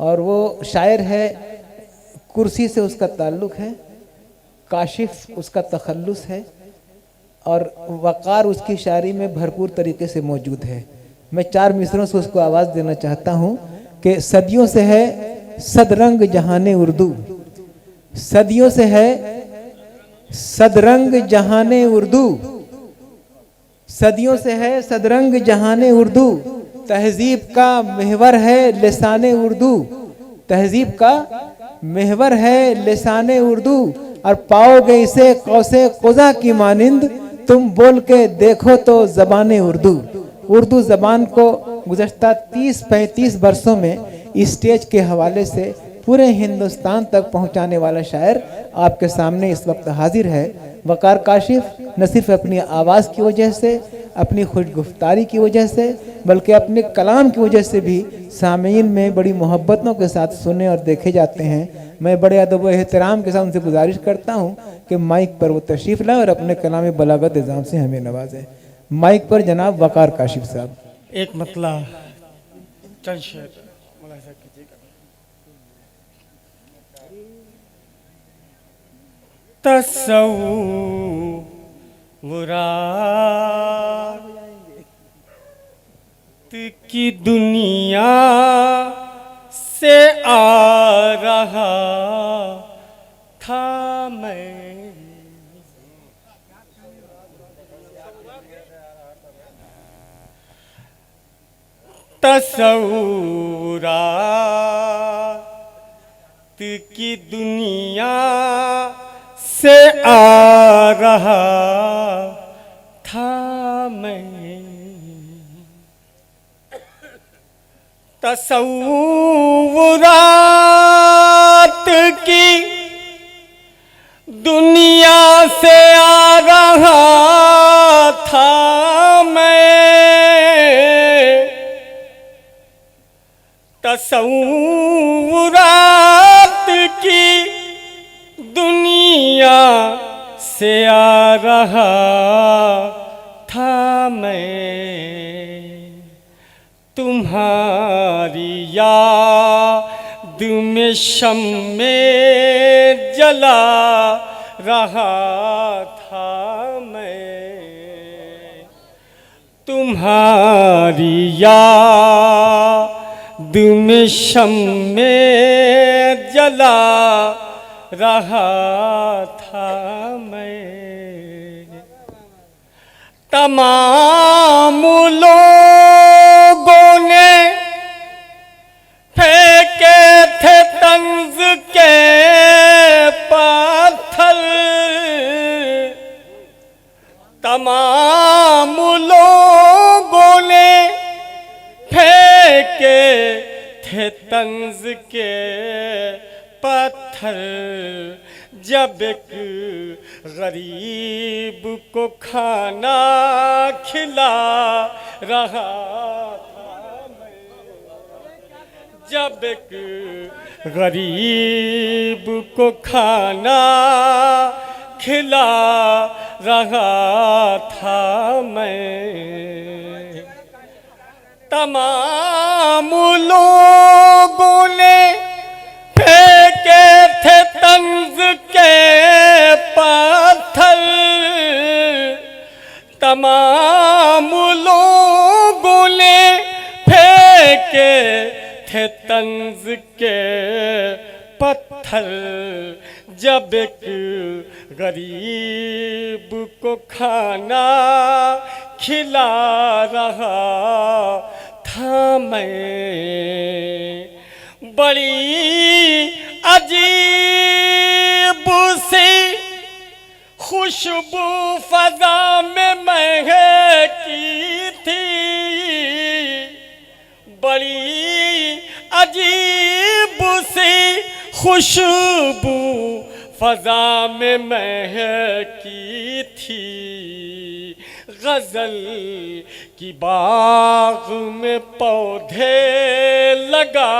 और वो शायर है, कुर्सी से उसका ताल्लुक़ है, काशिफ उसका तखल्लुस है और वक़ार उसकी शायरी में भरपूर तरीके से मौजूद है। मैं 4 मिसरों से उसको आवाज़ देना चाहता हूँ कि सदियों से है सदरंग जहाने उर्दू, सदियों से है सदरंग जहाने उर्दू, सदियों से है सदरंग जहाने उर्दू, तहजीब का महवर है लिसाने उर्दू, तहजीब का महवर है लिसाने उर्दू, और पाओगे इसे कौसे क़ुज़ा की मानिंद, तुम बोल के देखो तो ज़बाने उर्दू। उर्दू ज़बान को गुज़श्ता 30-35 वर्षों में स्टेज के हवाले से पूरे हिंदुस्तान तक पहुंचाने वाला शायर आपके सामने इस वक्त हाजिर है। वक़ार काशिफ न सिर्फ अपनी आवाज़ की वजह से, अपनी खुशगुफ्तारी की वजह से, बल्कि अपने कलाम की वजह से भी सामीन में बड़ी मोहब्बतों के साथ सुने और देखे जाते हैं। मैं बड़े अदब व एहतराम के साथ उनसे गुजारिश करता हूँ कि माइक पर वो तशरीफ़ लाएं और अपने कलाम बलागत निज़ाम से हमें नवाजें। माइक पर जनाब वक़ार काशिफ साहब। एक मतला चंद शेर मुलाहिज़ा कीजिएगा। तसव्वुरात की दुनिया से आ रहा था मैं, तसव्वुरात की दुनिया से आ रहा था मैं, तसव्वुरात की दुनिया से आ रहा था मैं, तसव्वुरात की दुनिया से आ रहा था मैं, तुम्हारी याद में शम्मे जला रहा था मैं, तुम्हारी याद में शम्मे जला रहा था मैं। तमाम लोगों ने फेंके थे तंज के पत्थर, तमाम लोगों ने फेंके थे तंज के पत्थर, जब एक गरीब को खाना खिला रहा था मैं, जब एक गरीब को खाना खिला रहा था मैं। तमाम लोगों ने फेंके थे तंज के पत्थर, तमाम लोगों ने फेंके थे तंज के पत्थर, जब एक गरीब को खाना खिला रहा था मैं। बड़ी अजीब सी खुशबू फजा में महकी थी, बड़ी अजीब सी खुशबू फजा में महकी थी। गज़ल की बाग में पौधे लगा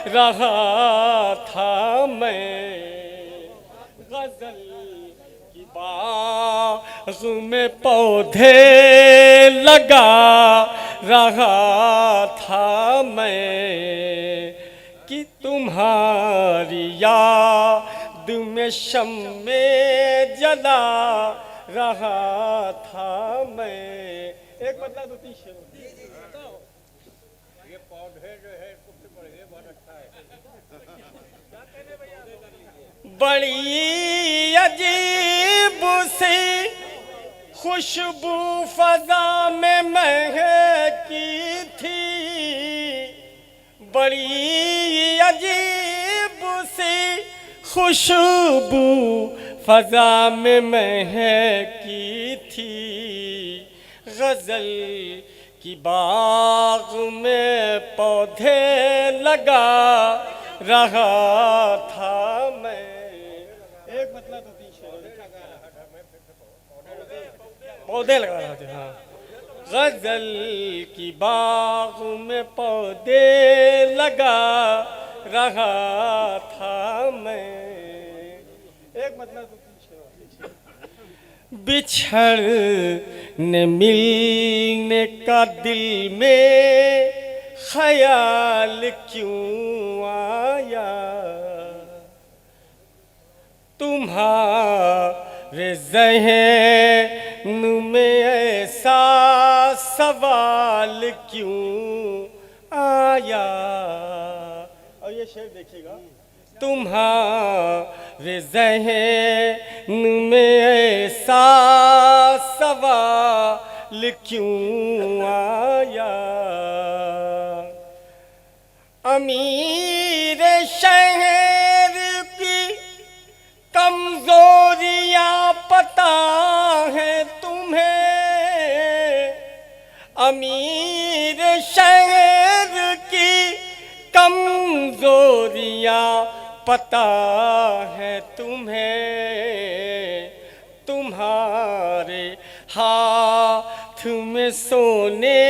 रहा था मैं, गज़ल की बाग में पौधे लगा रहा था मैं। कि तुम्हारी याद में शम्मे जला रहा था मैं। एक बदला दो तीन शेर। ये पौधे जो है सबसे बढ़िया बहुत अच्छा है। बड़ी अजीब सी खुशबू फजा में महकी थी, बड़ी अजीब सी खुशबू फजा में महकी थी। गजल की बाग में पौधे लगा रहा था मैं। एक मतलब तो तीन शेर पौधे लगा रहा था। हाँ, गजल की बाग में पौधे लगा रहा था मैं। एक मतलब तो तीन शेर। बिछड़ने मिलने का दिल में ख्याल क्यों आया, तुम्हारे ज़हन में ऐसा सवाल क्यों आया। और ये शेर देखिएगा, तुम्हारे ज़हन में ऐसा सवाल क्यों आया। अमीर शहर की कमजोरियां पता है तुम्हें, अमीर शहर की कमजोरियां पता है तुम्हें। तुम्हारे हाथ में सोने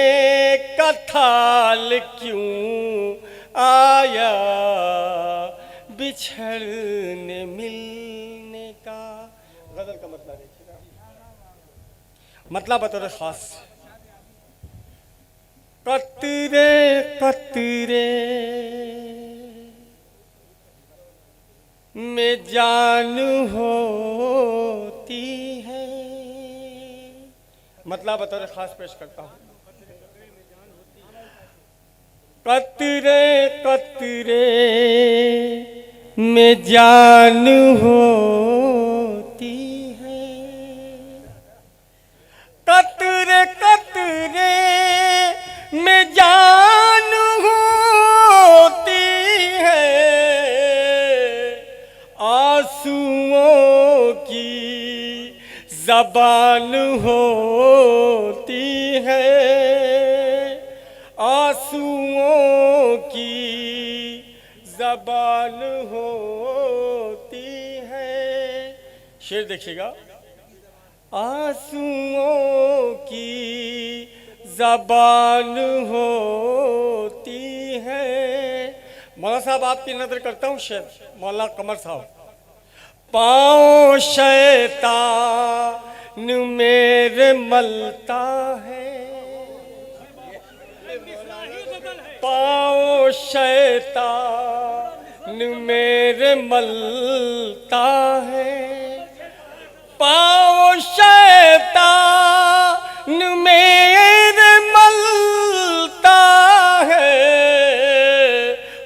का थाल क्यों आया, बिछड़ने मिलने का। गजल का मतलब देखिएगा, मतलब बता खास। कतरे कतरे में जान होती है, मतलब बता खास पेश करता हूँ। कतरे कतरे में जान होती है, कतरे कतरे में जान होती है। आंसुओं की ज़बान होती है, आंसुओं की ज़बान होती है। शेर देखिएगा, आंसुओं की ज़बान होती है। मौलाना साहब आपकी नजर करता हूँ शेर, मौलाना कमर साहब। पाँव शैतान मेरे मलता है, पाँव शैतान मेरे मलता है, पाँव शैतान मेरे मलता है।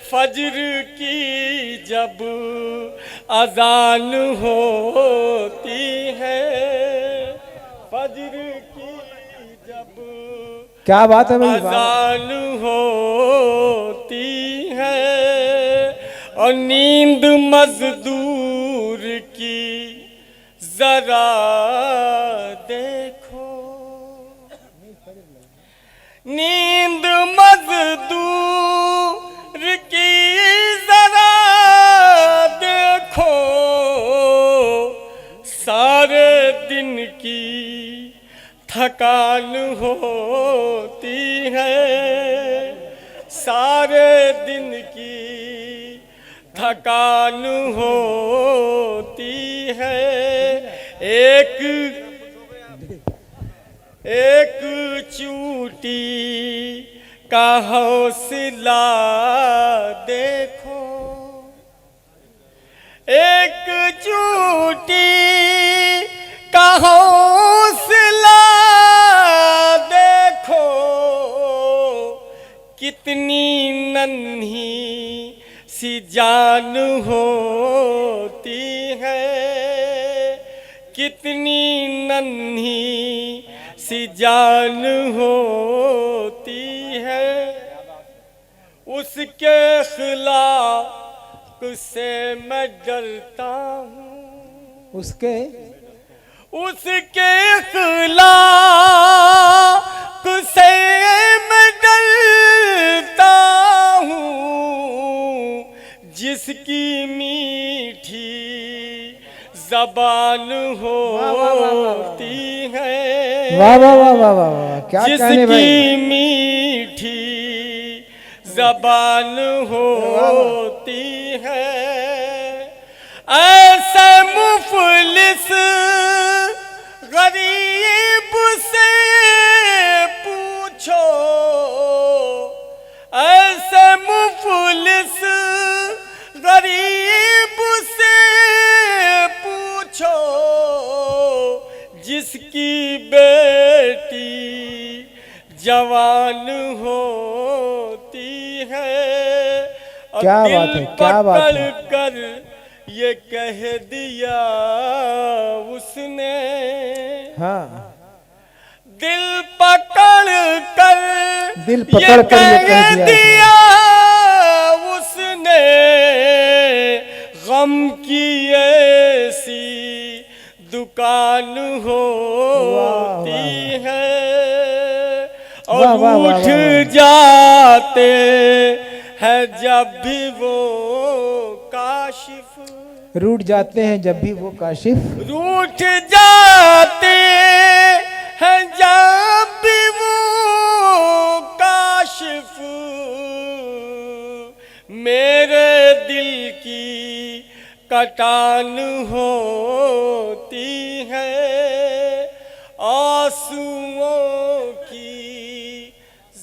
फज्र की जब अजान होती है, फज्र की जब क्या बात है भाई, अजान होती है। और नींद मजदूर की जरा देखो, नींद मजदूर की जरा देखो। सारे दिन की थकान होती है, सारे दिन की थकान होती है। एक एक चूटी का हौसला देखो, एक चूटी का हौसला देखो, कितनी नन्ही सी जान होती है, कितनी नन्ही सी जान होती है। उसके खिलाफ से मैं डरता हूँ, उसके खिलाफ से मैं डरता हूँ, जिसकी मीठी जबान होती है। वाह वाह वाह वाह वाह वाह, क्या कहने भाई। जिसकी मीठी जबान होती है। ऐसे मुफलिस गरीब से पूछो, ऐसे मुफलिस गरीब से पूछो, जिसकी बेटी जवान होती है। और क्या दिल बात है, क्या बात है। पकड़ कर ये कह दिया उसने, हाँ, दिल पकड़ कर दिल पकड़ कर ये कह दिया उसने, गम की ऐसी दुकान होती है। और वाह, वाह, वाह, उठ वाह। जाते हैं जब भी वो काशिफ, रूठ जाते हैं जब भी वो काशिफ, रूठ जाते हैं जब भी वो काशिफ, मेरे दिल की कटान होती है। आंसुओं की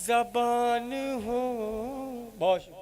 जबान हो। बहुत